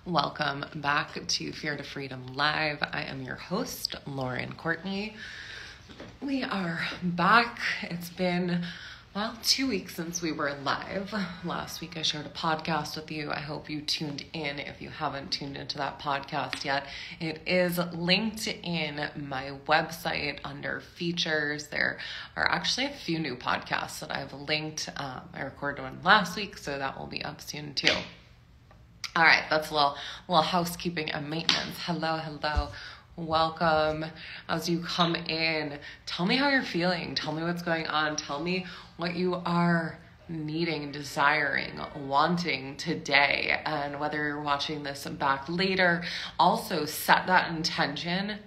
Welcome back to Fear to Freedom Live. I am your host, Lauren Courtney. We are back. It's been, 2 weeks since we were live. Last week I shared a podcast with you. I hope you tuned in. If you haven't tuned into that podcast yet, it is linked in my website under features. There are actually a few new podcasts that I've linked. I recorded one last week, so that will be up soon too. All right, that's a little housekeeping and maintenance. Hello. Welcome. As you come in, tell me how you're feeling. Tell me what's going on. Tell me what you are needing, desiring, wanting today. And whether you're watching this back later, also set that intention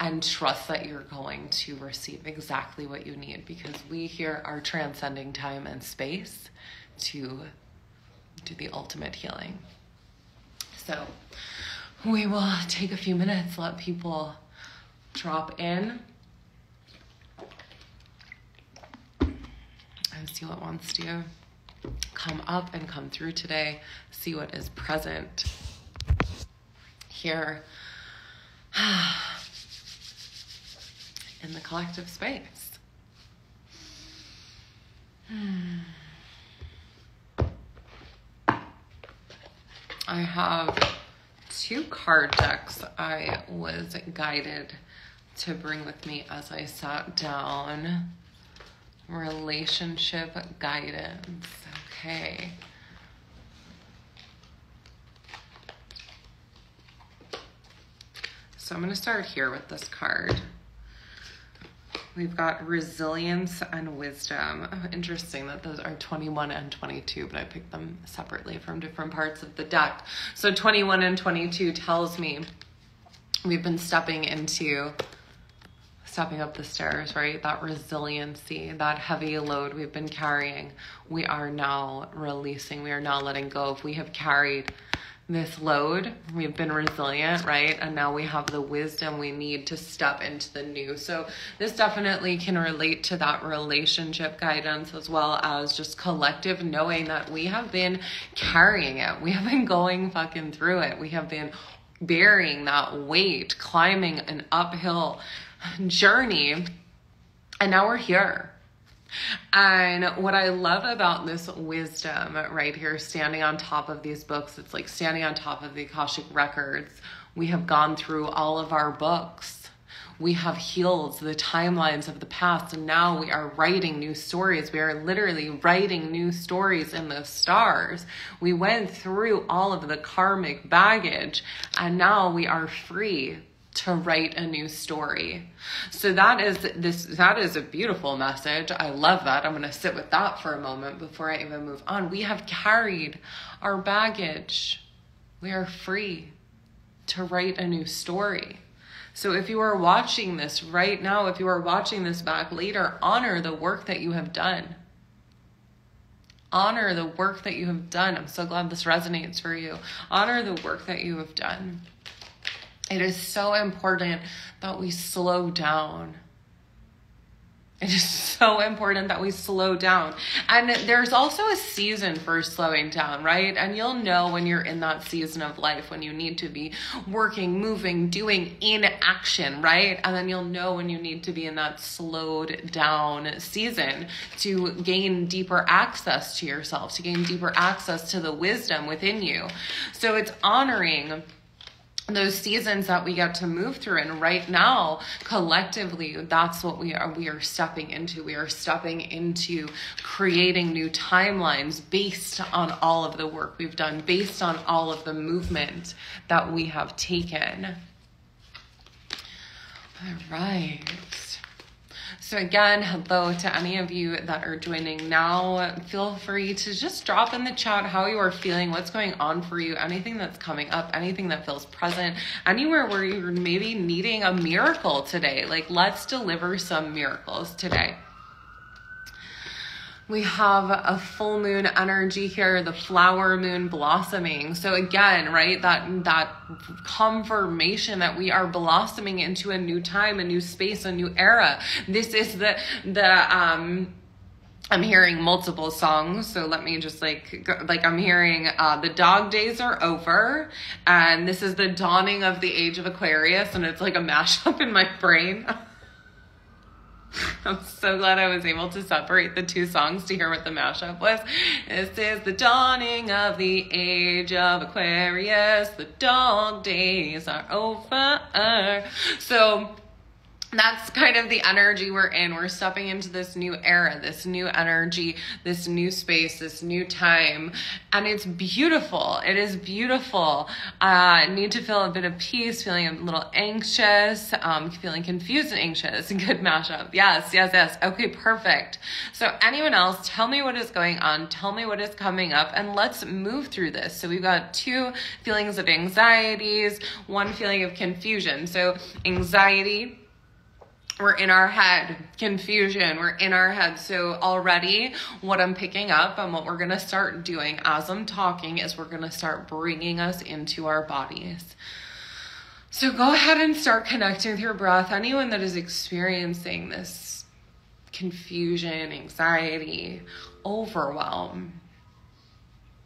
and trust that you're going to receive exactly what you need, because we here are transcending time and space to do the ultimate healing. So we will take a few minutes, let people drop in and see what wants to come up and come through today, see what is present here in the collective space. I have 2 card decks I was guided to bring with me as I sat down. Relationship guidance. Okay. So I'm going to start here with this card. We've got resilience and wisdom. Oh, interesting that those are 21 and 22, but I picked them separately from different parts of the deck. So 21 and 22 tells me we've been stepping up the stairs, right? That resiliency, that heavy load we've been carrying, we are now releasing. We are now letting go. If we have carried this load, we've been resilient, right? And now we have the wisdom we need to step into the new. So this definitely can relate to that relationship guidance, as well as just collective knowing that we have been carrying it. We have been going fucking through it. We have been bearing that weight, climbing an uphill journey, and now we're here. And what I love about this wisdom right here, standing on top of these books, it's like standing on top of the Akashic records. We have gone through all of our books. We have healed the timelines of the past, and now we are writing new stories. We are literally writing new stories in the stars. We went through all of the karmic baggage, and now we are free to write a new story. So that is a beautiful message. I love that. I'm going to sit with that for a moment before I even move on. We have carried our baggage. We are free to write a new story. So if you are watching this right now, if you are watching this back later, honor the work that you have done. Honor the work that you have done. I'm so glad this resonates for you. Honor the work that you have done. It is so important that we slow down. It is so important that we slow down. And there's also a season for slowing down, right? And you'll know when you're in that season of life, when you need to be working, moving, doing, in action, right? And then you'll know when you need to be in that slowed down season to gain deeper access to yourself, to gain deeper access to the wisdom within you. So it's honoring those seasons that we get to move through. And right now, collectively, that's what we are stepping into. We are stepping into creating new timelines based on all of the work we've done, based on all of the movement that we have taken. All right. So again, hello to any of you that are joining now. Feel free to just drop in the chat how you are feeling, what's going on for you, anything that's coming up, anything that feels present, anywhere where you're maybe needing a miracle today. Like, let's deliver some miracles today. We have a full moon energy here, the flower moon blossoming. So again, right, that confirmation that we are blossoming into a new time, a new space, a new era. This is the I'm hearing multiple songs, so let me just I'm hearing the dog days are over, and this is the dawning of the age of Aquarius, and it's like a mashup in my brain. I'm so glad I was able to separate the two songs to hear what the mashup was. This is the dawning of the age of Aquarius, the dog days are over. So that's kind of the energy we're in. We're stepping into this new era, this new energy, this new space, this new time. And it's beautiful. It is beautiful. I need to feel a bit of peace, feeling a little anxious, feeling confused and anxious. Good mashup. Yes. Okay, perfect. So anyone else, tell me what is going on. Tell me what is coming up, and let's move through this. So we've got two feelings of anxieties, one feeling of confusion. So anxiety, we're in our head. Confusion, we're in our head. So already what I'm picking up and what we're going to start doing as I'm talking is we're going to start bringing us into our bodies. So go ahead and start connecting with your breath. Anyone that is experiencing this confusion, anxiety, overwhelm,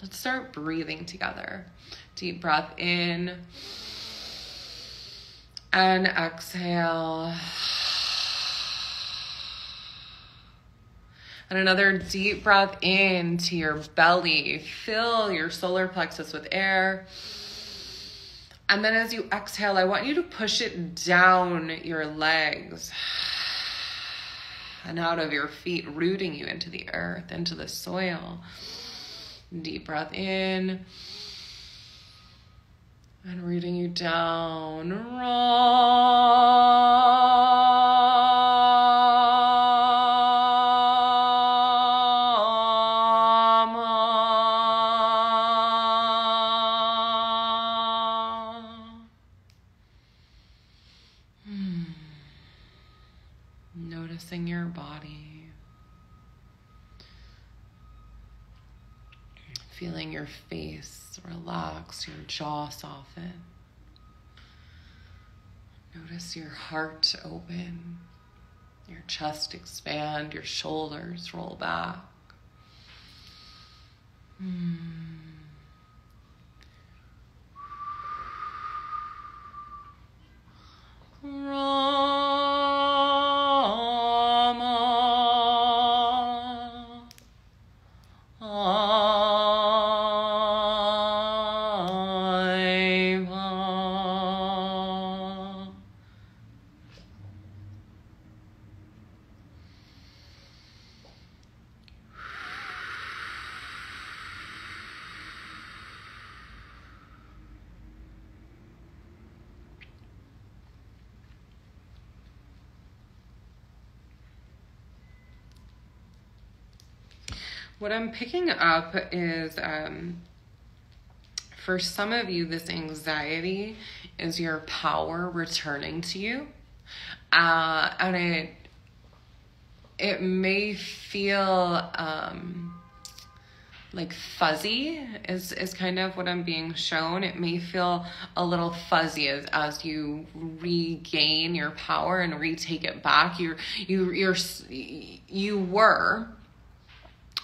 let's start breathing together. Deep breath in and exhale. And another deep breath into your belly. Fill your solar plexus with air. And then as you exhale, I want you to push it down your legs and out of your feet, rooting you into the earth, into the soil. Deep breath in and rooting you down. Noticing your body, feeling your face relax, your jaw soften. Notice your heart open, your chest expand, your shoulders roll back. What I'm picking up is, for some of you, this anxiety is your power returning to you. And it may feel like fuzzy is kind of what I'm being shown. It may feel a little fuzzy as you regain your power and retake it back. You were,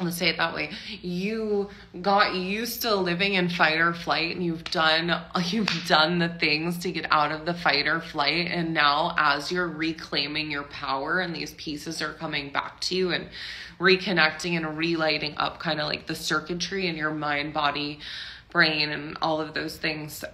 let's say it that way, you got used to living in fight or flight, and you've done the things to get out of the fight or flight. And now as you're reclaiming your power and these pieces are coming back to you and reconnecting and relighting up kind of like the circuitry in your mind, body, brain, and all of those things,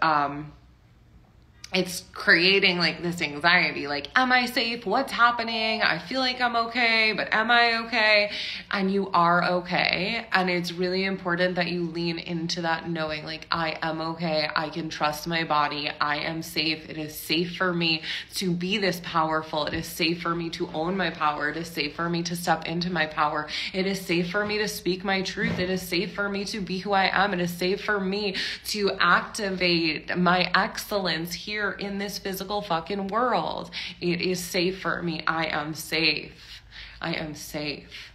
it's creating like this anxiety, like, am I safe? What's happening? I feel like I'm okay, but am I okay? And you are okay. And it's really important that you lean into that knowing, like, I am okay. I can trust my body. I am safe. It is safe for me to be this powerful. It is safe for me to own my power. It is safe for me to step into my power. It is safe for me to speak my truth. It is safe for me to be who I am. It is safe for me to activate my excellence here in this physical fucking world. It is safe for me. I am safe. I am safe.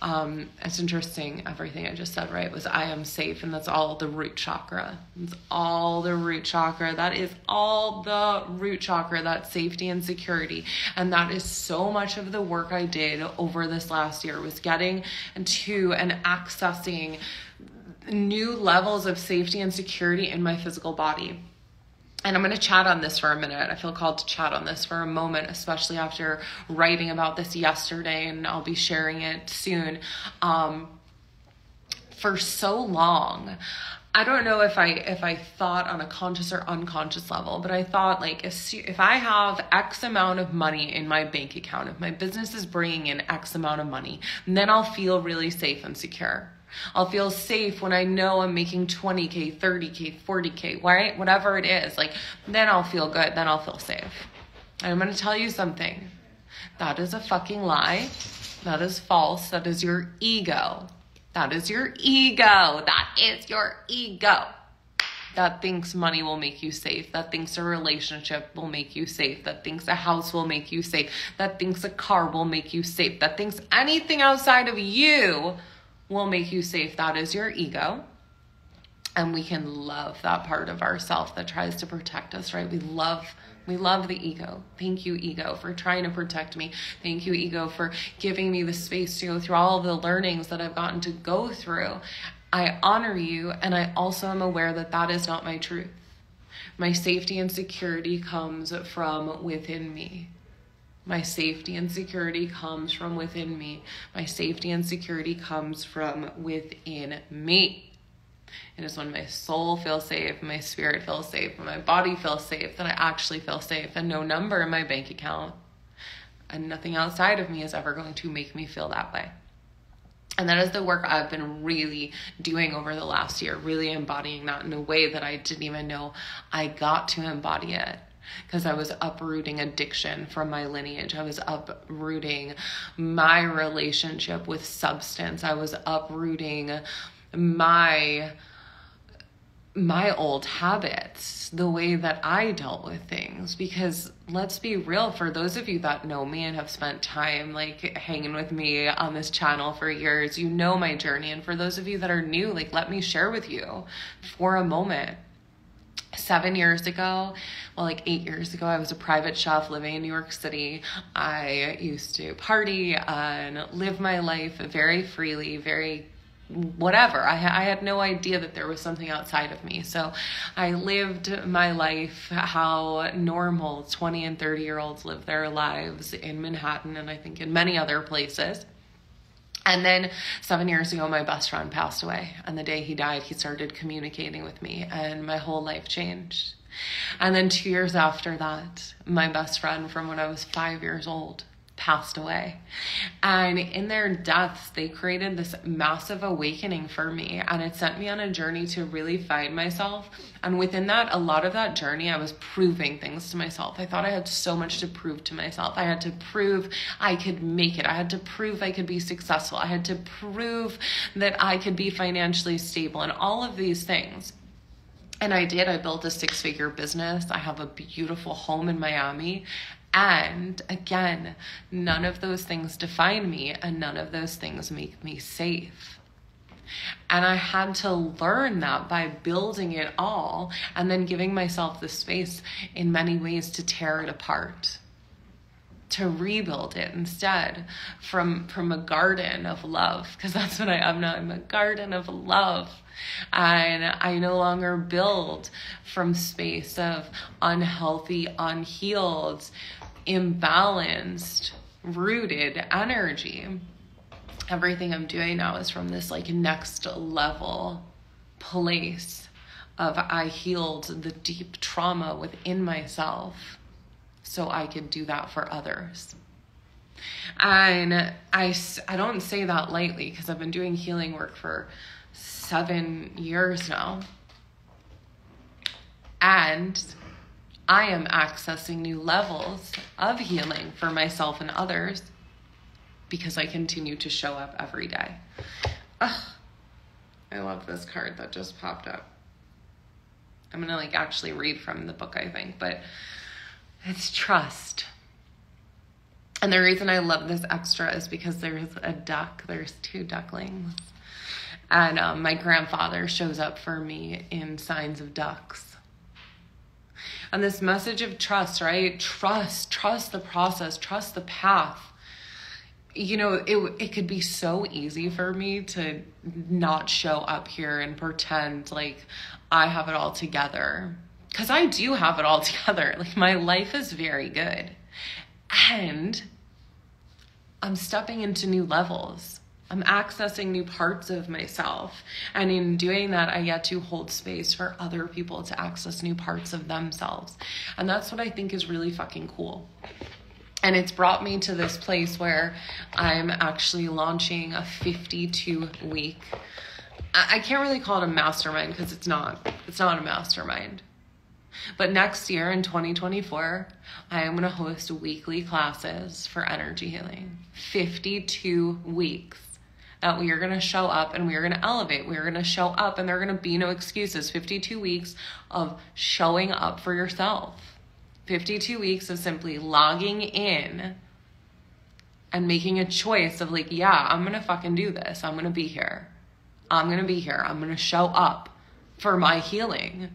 It's interesting. Everything I just said, right, was I am safe. And that's all the root chakra. It's all the root chakra. That is all the root chakra, that safety and security. And that is so much of the work I did over this last year, was getting into and accessing new levels of safety and security in my physical body. And I'm going to chat on this for a minute. I feel called to chat on this for a moment, especially after writing about this yesterday, and I'll be sharing it soon. For so long, I don't know if I thought on a conscious or unconscious level, but I thought, like, if I have X amount of money in my bank account, if my business is bringing in X amount of money, then I'll feel really safe and secure. I'll feel safe when I know I'm making 20K, 30K, 40K, right? Whatever it is, like, then I'll feel good. Then I'll feel safe. And I'm going to tell you something. That is a fucking lie. That is false. That is your ego. That is your ego. That is your ego. That thinks money will make you safe. That thinks a relationship will make you safe. That thinks a house will make you safe. That thinks a car will make you safe. That thinks anything outside of you will make you safe. That is your ego. And we can love that part of ourself that tries to protect us, right? We love the ego. Thank you, ego, for trying to protect me. Thank you, ego, for giving me the space to go through all of the learnings that I've gotten to go through. I honor you, and I also am aware that that is not my truth. My safety and security comes from within me. My safety and security comes from within me. My safety and security comes from within me. It is when my soul feels safe, my spirit feels safe, and my body feels safe that I actually feel safe, and no number in my bank account and nothing outside of me is ever going to make me feel that way. And that is the work I've been really doing over the last year, really embodying that in a way that I didn't even know I got to embody it. Because I was uprooting addiction from my lineage. I was uprooting my relationship with substance. I was uprooting my old habits, the way that I dealt with things. Because let's be real, for those of you that know me and have spent time like hanging with me on this channel for years, you know my journey. And for those of you that are new, like, let me share with you for a moment. 7 years ago, well, like 8 years ago, I was a private chef living in New York City. I used to party and live my life very freely, very whatever. I had no idea that there was something outside of me. So I lived my life how normal 20 and 30-year-olds live their lives in Manhattan, and I think in many other places. And then 7 years ago, my best friend passed away. And the day he died, he started communicating with me, and my whole life changed. And then 2 years after that, my best friend from when I was 5 years old passed away. And in their deaths, they created this massive awakening for me. And it sent me on a journey to really find myself. And within that, a lot of that journey, I was proving things to myself. I thought I had so much to prove to myself. I had to prove I could make it. I had to prove I could be successful. I had to prove that I could be financially stable and all of these things. And I did. I built a 6-figure business. I have a beautiful home in Miami. And again, none of those things define me, and none of those things make me safe. And I had to learn that by building it all and then giving myself the space in many ways to tear it apart, to rebuild it instead from a garden of love, because that's what I am now. I'm a garden of love. And I no longer build from space of unhealthy, unhealed, imbalanced, rooted energy. Everything I'm doing now is from this like next level place of I healed the deep trauma within myself so I could do that for others. And I don't say that lightly, because I've been doing healing work for 7 years now. And I am accessing new levels of healing for myself and others because I continue to show up every day. Ugh, I love this card that just popped up. I'm going to like actually read from the book, I think, but it's trust. And the reason I love this extra is because there's a duck. There's 2 ducklings. And my grandfather shows up for me in signs of ducks. And this message of trust, right? Trust the process, trust the path. You know, it could be so easy for me to not show up here and pretend like I have it all together. Because I do have it all together. Like, my life is very good. And I'm stepping into new levels. I'm accessing new parts of myself. And in doing that, I get to hold space for other people to access new parts of themselves. And that's what I think is really fucking cool. And it's brought me to this place where I'm actually launching a 52-week, I can't really call it a mastermind because it's not a mastermind. But next year in 2024, I am going to host weekly classes for energy healing. 52 weeks that we are going to show up and we are going to elevate. We are going to show up and there are going to be no excuses. 52 weeks of showing up for yourself. 52 weeks of simply logging in and making a choice of like, yeah, I'm going to fucking do this. I'm going to be here. I'm going to be here. I'm going to show up for my healing.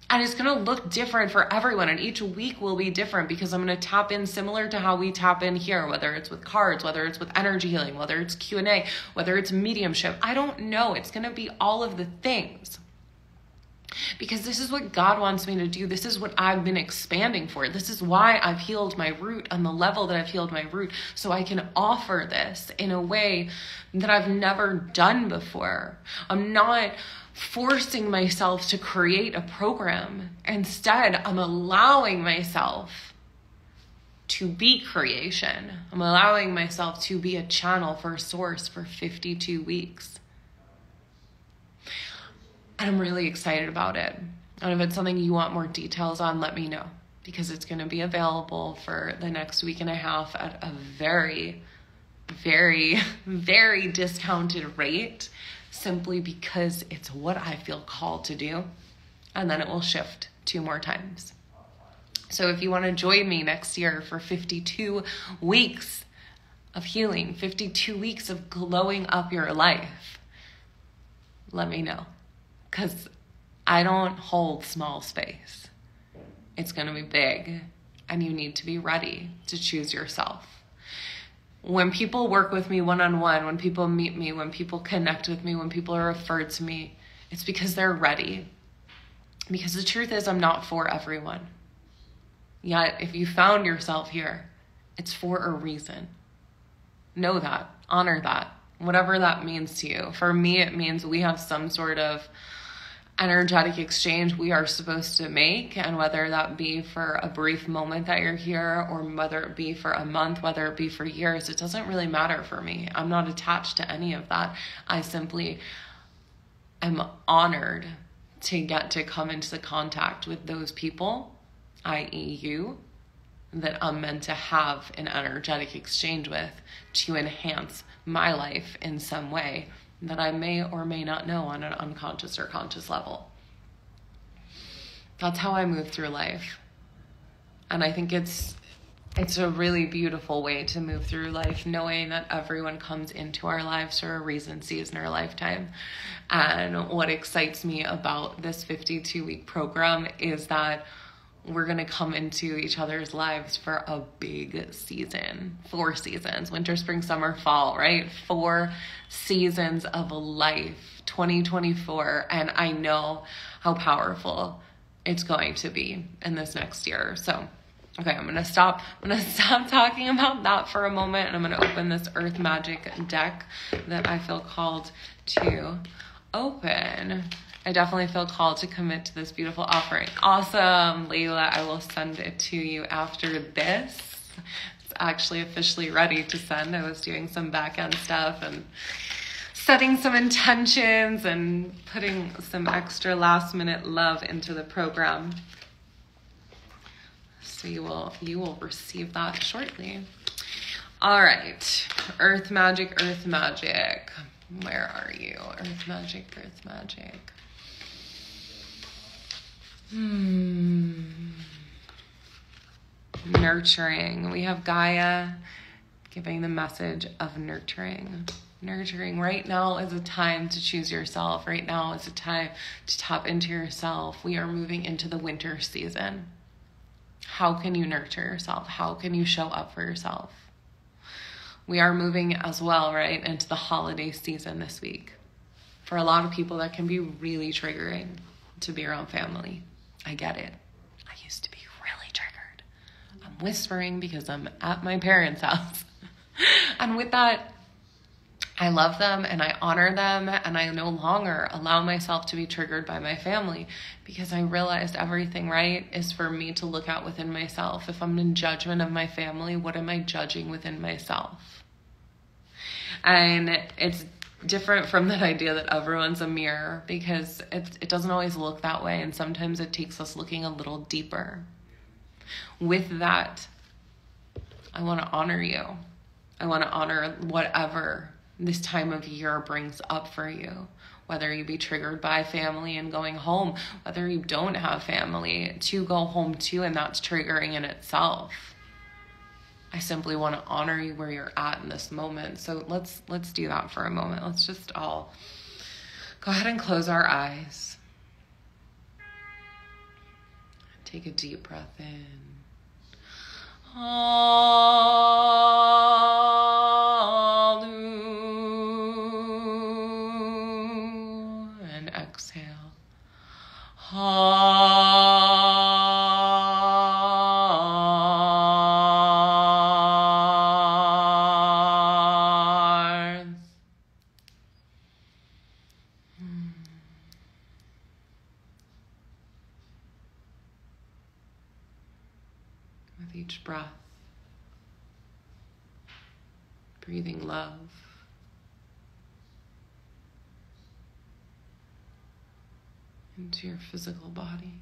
And it's going to look different for everyone. And each week will be different because I'm going to tap in similar to how we tap in here, whether it's with cards, whether it's with energy healing, whether it's Q&A, whether it's mediumship. I don't know. It's going to be all of the things. Because this is what God wants me to do. This is what I've been expanding for. This is why I've healed my root on the level that I've healed my root. So I can offer this in a way that I've never done before. I'm not forcing myself to create a program. Instead, I'm allowing myself to be creation. I'm allowing myself to be a channel for a source for 52 weeks. And I'm really excited about it. And if it's something you want more details on, let me know. Because it's going to be available for the next week and a half at a very, very, very discounted rate. Simply because it's what I feel called to do. And then it will shift 2 more times. So if you want to join me next year for 52 weeks of healing, 52 weeks of glowing up your life, let me know. Because I don't hold small space. It's going to be big. And you need to be ready to choose yourself. When people work with me one-on-one, when people meet me, when people connect with me, when people are referred to me, it's because they're ready. Because the truth is, I'm not for everyone. Yet, if you found yourself here, it's for a reason. Know that. Honor that. Whatever that means to you. For me, it means we have some sort of energetic exchange we are supposed to make, and whether that be for a brief moment that you're here, or whether it be for a month, whether it be for years, it doesn't really matter for me. I'm not attached to any of that. I simply am honored to get to come into contact with those people, i.e. you, that I'm meant to have an energetic exchange with to enhance my life in some way that I may or may not know on an unconscious or conscious level. That's how I move through life. And I think it's a really beautiful way to move through life, knowing that everyone comes into our lives for a reason, season, or lifetime. And what excites me about this 52-week program is that we're going to come into each other's lives for a big season. 4 seasons, winter, spring, summer, fall, right? 4 seasons of life, 2024. And I know how powerful it's going to be in this next year. So, okay, I'm going to stop talking about that for a moment. And I'm going to open this Earth Magic deck that I feel called to open. I definitely feel called to commit to this beautiful offering. Awesome, Layla. I will send it to you after this. It's actually officially ready to send. I was doing some back end stuff and setting some intentions and putting some extra last minute love into the program. So you will receive that shortly. All right, Earth Magic, Earth Magic. Where are you? Earth Magic, Earth Magic. nurturing. We have Gaia giving the message of nurturing. Nurturing. Right now is a time to choose yourself. Right now is a time to tap into yourself. We are moving into the winter season. How can you nurture yourself? How can you show up for yourself? We are moving as well, right, into the holiday season this week. For a lot of people, that can be really triggering to be around family. I get it. I used to be really triggered. I'm whispering because I'm at my parents' house. And with that, I love them and I honor them, and I no longer allow myself to be triggered by my family, because I realized everything, right, is for me to look at within myself. If I'm in judgment of my family, what am I judging within myself? And it's different from that idea that everyone's a mirror, because it doesn't always look that way, and sometimes it takes us looking a little deeper. With that, I want to honor you. I want to honor whatever this time of year brings up for you, whether you be triggered by family and going home, whether you don't have family to go home to, and that's triggering in itself. I simply want to honor you where you're at in this moment. So let's do that for a moment. Let's just all go ahead and close our eyes. Take a deep breath in. And exhale. With each breath, breathing love. Into your physical body.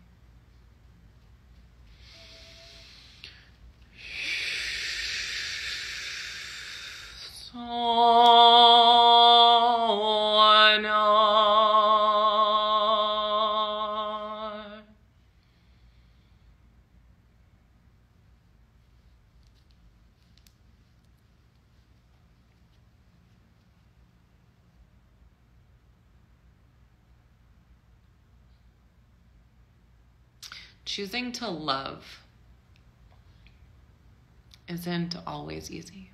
Choosing to love isn't always easy.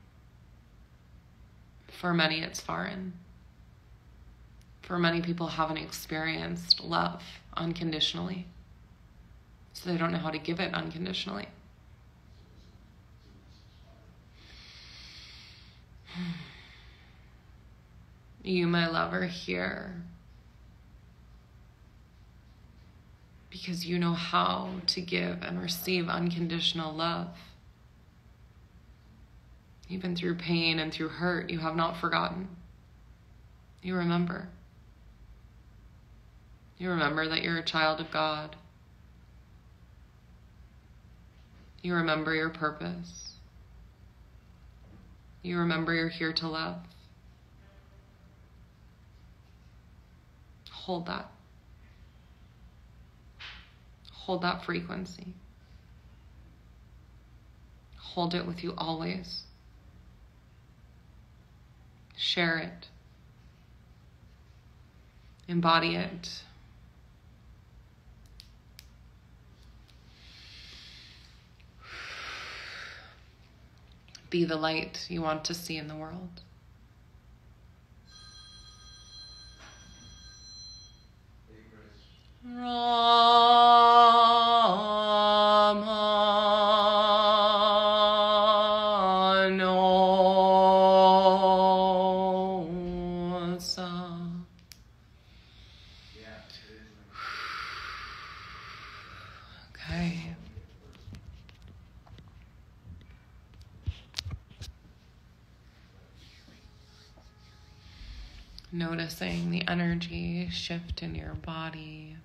For many, it's foreign. For many people haven't experienced love unconditionally, so they don't know how to give it unconditionally. You, my love, are here because you know how to give and receive unconditional love. Even through pain and through hurt, you have not forgotten. You remember. You remember that you're a child of God. You remember your purpose. You remember you're here to love. Hold that. Hold that frequency. Hold it with you always. Share it. Embody it. Be the light you want to see in the world. Okay. Noticing the energy shift in your body.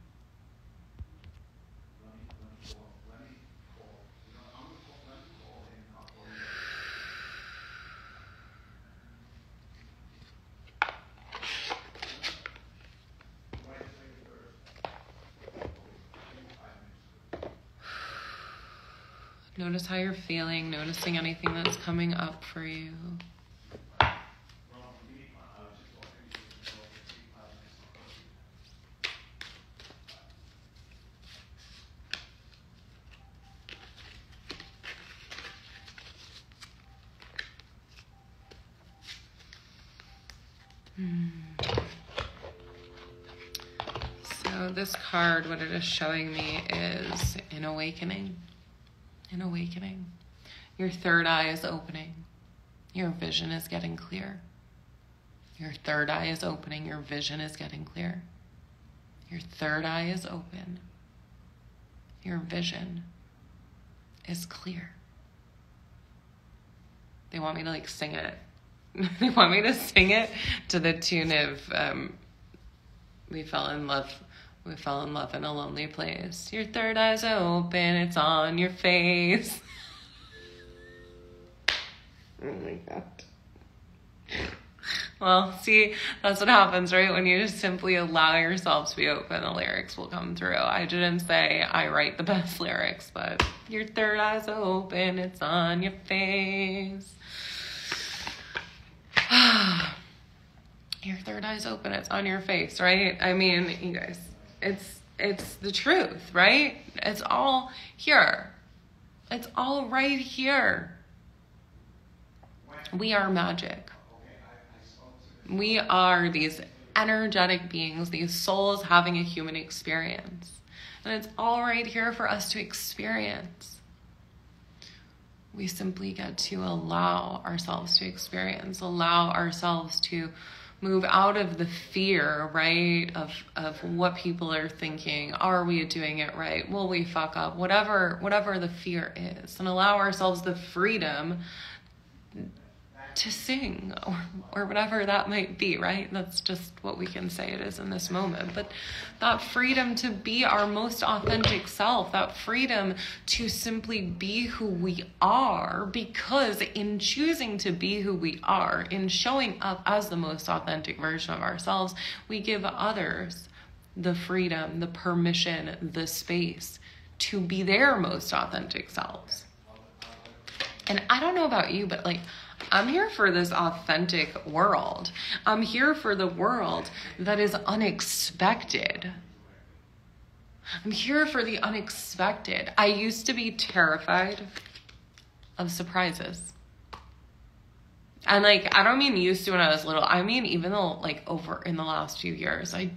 Notice how you're feeling, noticing anything that's coming up for you. So this card, what it is showing me is an awakening. An awakening. Your third eye is opening. Your vision is getting clear. Your third eye is opening. Your vision is getting clear. Your third eye is open. Your vision is clear. They want me to like sing it. They want me to sing it to the tune of we fell in love in a lonely place. Your third eye's open, it's on your face. Oh my God. Well, see, that's what happens, right? When you just simply allow yourself to be open, the lyrics will come through. I didn't say I write the best lyrics, but your third eye's open, it's on your face. Your third eye's open, it's on your face, right? I mean, you guys, it's the truth, right? It's all here. It's all right here. We are magic. We are these energetic beings, these souls having a human experience. And it's all right here for us to experience. We simply get to allow ourselves to experience, allow ourselves to move out of the fear, right, of what people are thinking. Are we doing it right? Will we fuck up? Whatever the fear is, and allow ourselves the freedom to sing or whatever that might be, right? That's just what we can say it is in this moment. But that freedom to be our most authentic self, that freedom to simply be who we are, because in choosing to be who we are, in showing up as the most authentic version of ourselves, we give others the freedom, the permission, the space to be their most authentic selves. And I don't know about you, but like, I'm here for this authentic world. I'm here for the world that is unexpected. I'm here for the unexpected. I used to be terrified of surprises. And like, I don't mean used to when I was little. I mean, even though like over in the last few years, I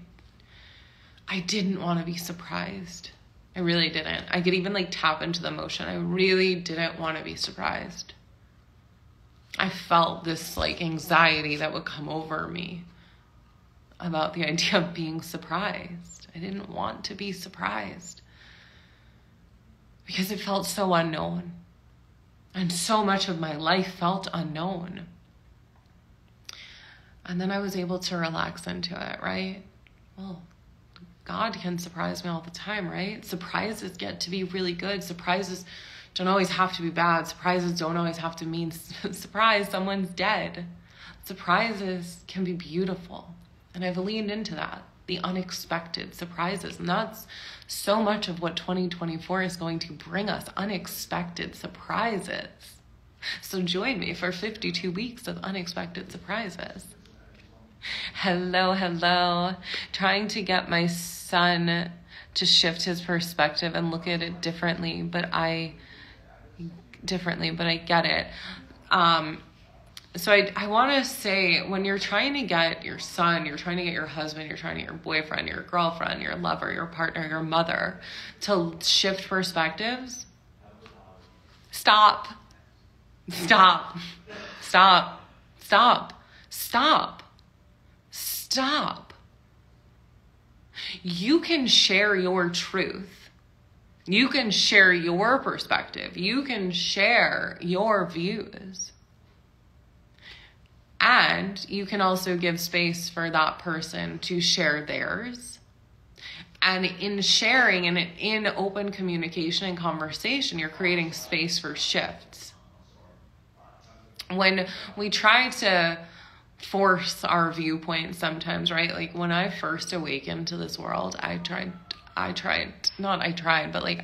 didn't want to be surprised. I really didn't. I could even like tap into the emotion. I really didn't want to be surprised. I felt this like anxiety that would come over me about the idea of being surprised. I didn't want to be surprised because it felt so unknown. And so much of my life felt unknown. And then I was able to relax into it, right? Well, God can surprise me all the time, right? Surprises get to be really good. Surprises don't always have to be bad. Surprises don't always have to mean surprise, someone's dead. Surprises can be beautiful. And I've leaned into that, the unexpected surprises. And that's so much of what 2024 is going to bring us, unexpected surprises. So join me for 52 weeks of unexpected surprises. Hello. Trying to get my son to shift his perspective and look at it differently, but I get it. So I want to say, when you're trying to get your son, you're trying to get your husband, you're trying to get your boyfriend, your girlfriend, your lover, your partner, your mother to shift perspectives, stop. You can share your truth. You can share your perspective. You can share your views. And you can also give space for that person to share theirs. And in sharing and in open communication and conversation, you're creating space for shifts. When we try to force our viewpoint sometimes, right? Like when I first awakened to this world, I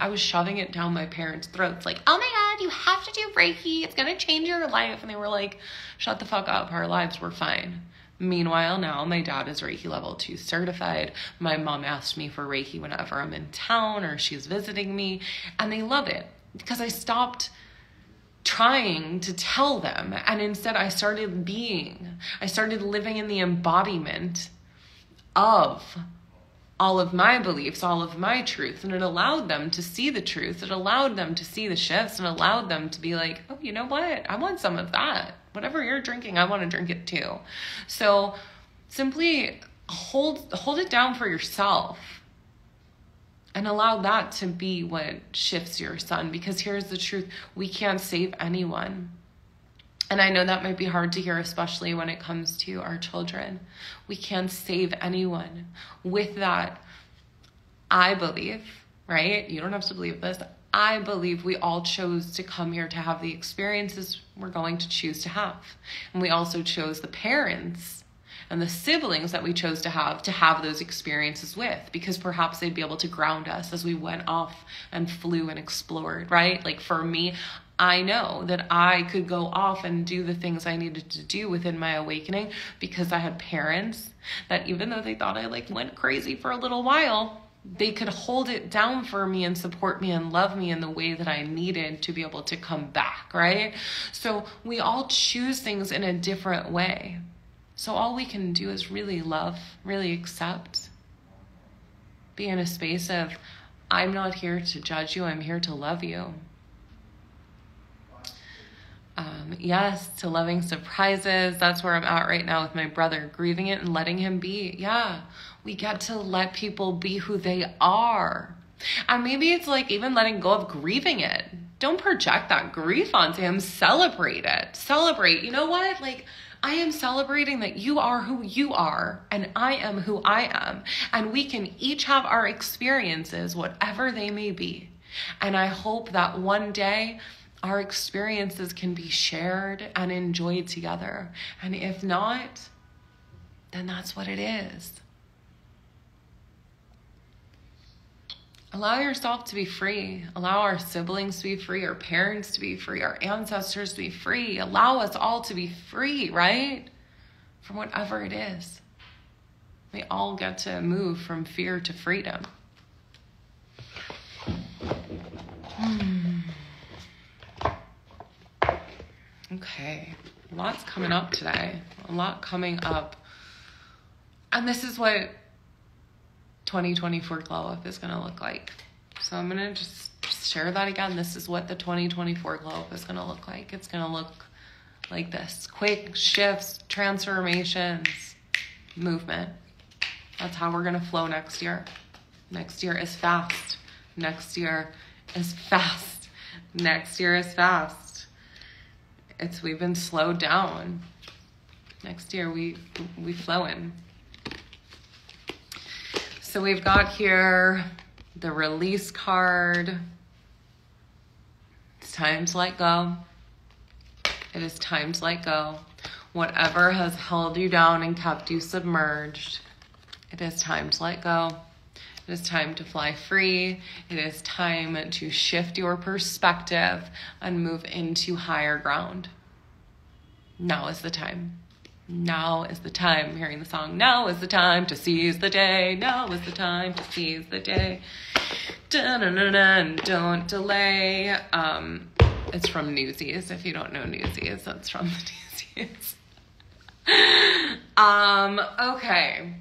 was shoving it down my parents' throats. Like, oh my you have to do Reiki. It's going to change your life. And they were like, shut the fuck up. Our lives were fine. Meanwhile, now my dad is Reiki level 2 certified. My mom asked me for Reiki whenever I'm in town or she's visiting me, and they love it because I stopped trying to tell them. And instead I started living in the embodiment of all of my beliefs, all of my truth. And it allowed them to see the truth. It allowed them to see the shifts and allowed them to be like, oh, you know what? I want some of that. Whatever you're drinking, I want to drink it too. So simply hold it down for yourself and allow that to be what shifts your sun. Because here's the truth. We can't save anyone. And I know that might be hard to hear, especially when it comes to our children. We can't save anyone. With that, I believe, right? You don't have to believe this. I believe we all chose to come here to have the experiences we're going to choose to have. And we also chose the parents and the siblings that we chose to have those experiences with, because perhaps they'd be able to ground us as we went off and flew and explored, right? Like for me, I know that I could go off and do the things I needed to do within my awakening because I had parents that, even though they thought I went crazy for a little while, they could hold it down for me and support me and love me in the way that I needed to be able to come back, right? So we all choose things in a different way. So all we can do is really love, really accept, be in a space of, I'm not here to judge you, I'm here to love you. Yes, to loving surprises. That's where I'm at right now with my brother, grieving it and letting him be. Yeah, we get to let people be who they are. And maybe it's even letting go of grieving it. Don't project that grief onto him. Celebrate it. Celebrate. You know what? I am celebrating that you are who you are and I am who I am. And we can each have our experiences, whatever they may be. And I hope that one day our experiences can be shared and enjoyed together. And if not, then that's what it is. Allow yourself to be free. Allow our siblings to be free, our parents to be free, our ancestors to be free. Allow us all to be free, right? From whatever it is. We all get to move from fear to freedom. Okay, lots coming up today. A lot coming up. And this is what 2024 Glow Up is going to look like. So I'm going to just share that again. This is what the 2024 Glow Up is going to look like. It's going to look like this. Quick shifts, transformations, movement. That's how we're going to flow next year. Next year is fast. Next year is fast. Next year is fast. We've been slowed down. Next year we flowing. So we've got here the release card. It's time to let go. It is time to let go. Whatever has held you down and kept you submerged, it is time to let go. It is time to fly free. It is time to shift your perspective and move into higher ground. Now is the time. Now is the time. I'm hearing the song. Now is the time to seize the day. Now is the time to seize the day. Dun-dun-dun-dun, don't delay. It's from Newsies. If you don't know Newsies, that's from the Newsies. Okay.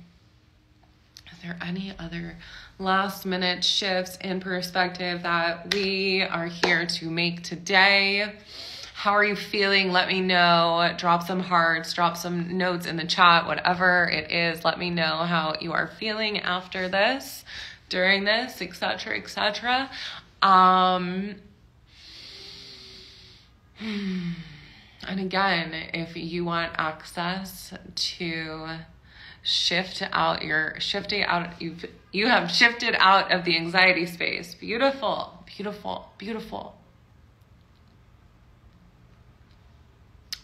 Is there any other last minute shifts in perspective that we are here to make today? How are you feeling? Let me know. Drop some hearts, drop some notes in the chat, whatever it is. Let me know how you are feeling after this, during this, etc., etc. And again, if you want access to you have shifted out of the anxiety space. Beautiful, beautiful, beautiful.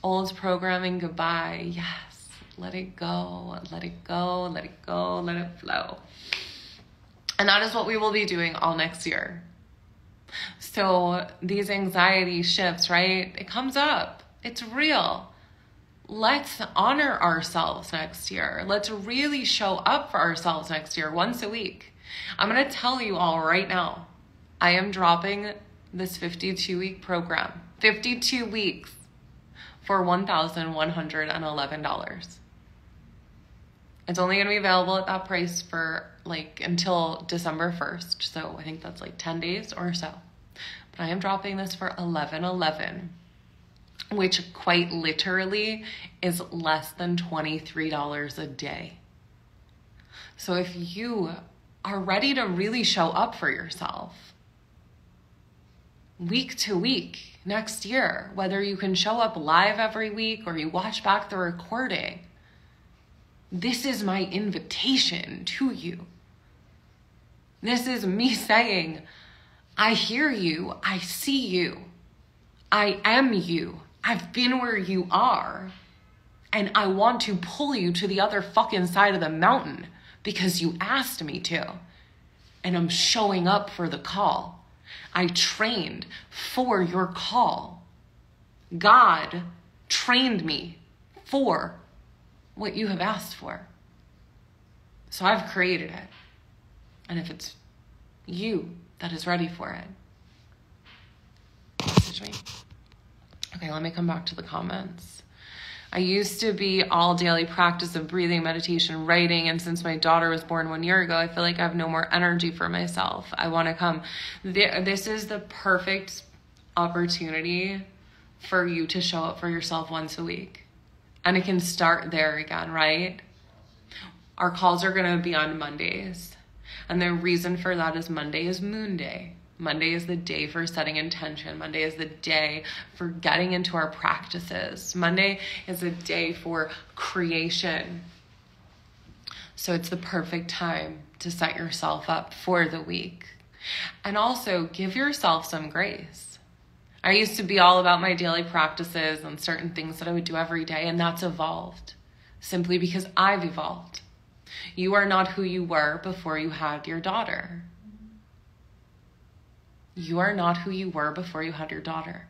Old programming, goodbye. Yes. Let it go. Let it go. Let it go. Let it flow. And that is what we will be doing all next year. So these anxiety shifts, right? It comes up. It's real. Let's honor ourselves next year. Let's really show up for ourselves next year once a week. I'm going to tell you all right now, I am dropping this 52-week program. 52 weeks for $1,111. It's only going to be available at that price for until December 1st. So I think that's 10 days or so. But I am dropping this for $1,111, which quite literally is less than $23 a day. So if you are ready to really show up for yourself week to week next year, whether you can show up live every week or you watch back the recording, this is my invitation to you. This is me saying, I hear you, I see you, I am you, I've been where you are, and I want to pull you to the other fucking side of the mountain because you asked me to, and I'm showing up for the call. I trained for your call. God trained me for what you have asked for. So I've created it. And if it's you that is ready for it, message me. Okay, let me come back to the comments. I used to be all daily practice of breathing, meditation, writing, and since my daughter was born 1 year ago, I feel like I have no more energy for myself. I want to come. This is the perfect opportunity for you to show up for yourself once a week. And it can start there again, right? Our calls are going to be on Mondays. And the reason for that is Monday is Moon Day. Monday is the day for setting intention. Monday is the day for getting into our practices. Monday is a day for creation. So it's the perfect time to set yourself up for the week. And also give yourself some grace. I used to be all about my daily practices and certain things that I would do every day, and that's evolved simply because I've evolved. You are not who you were before you had your daughter. You are not who you were before you had your daughter.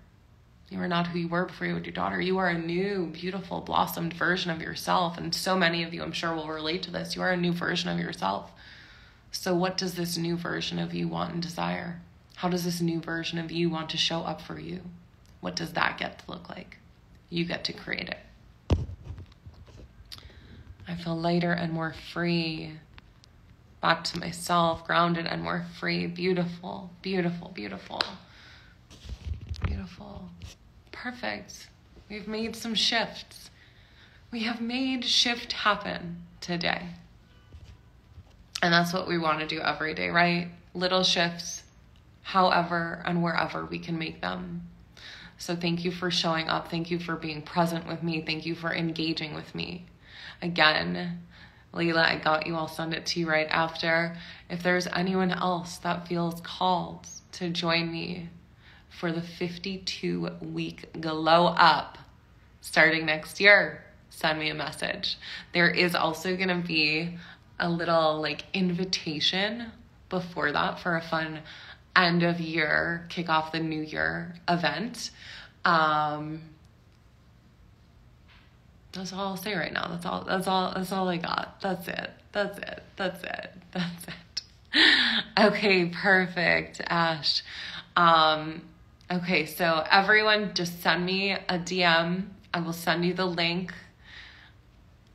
You are not who you were before you had your daughter. You are a new, beautiful, blossomed version of yourself. And so many of you, I'm sure, will relate to this. You are a new version of yourself. So what does this new version of you want and desire? How does this new version of you want to show up for you? What does that get to look like? You get to create it. I feel lighter and more free. Back to myself, grounded and more free. Beautiful, beautiful, beautiful. Beautiful. Perfect. We've made some shifts. We have made shift happen today. And that's what we want to do every day, right? Little shifts, however and wherever we can make them. So thank you for showing up. Thank you for being present with me. Thank you for engaging with me. Again, Leila, I got you. I'll send it to you right after. If there's anyone else that feels called to join me for the 52-week glow up starting next year, send me a message. There is also going to be a little invitation before that for a fun end of year, kick off the new year event. That's all I'll say right now. That's all I got. That's it. Okay, perfect, Ash. Okay, so everyone just send me a DM. I will send you the link.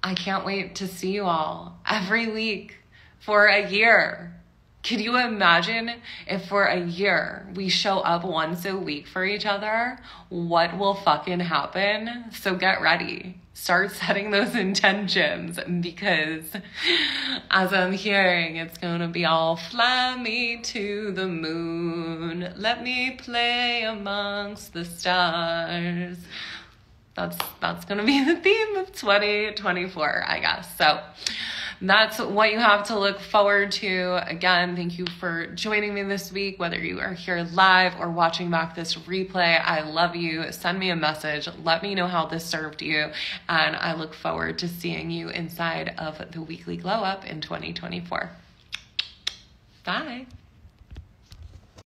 I can't wait to see you all every week for a year. Could you imagine if for a year we show up once a week for each other? What will fucking happen? So get ready. Start setting those intentions, because as I'm hearing, it's going to be all fly me to the moon. Let me play amongst the stars. That's going to be the theme of 2024, I guess. So that's what you have to look forward to. Again, thank you for joining me this week, whether you are here live or watching back this replay. I love you. Send me a message. Let me know how this served you. And I look forward to seeing you inside of the weekly glow up in 2024. Bye.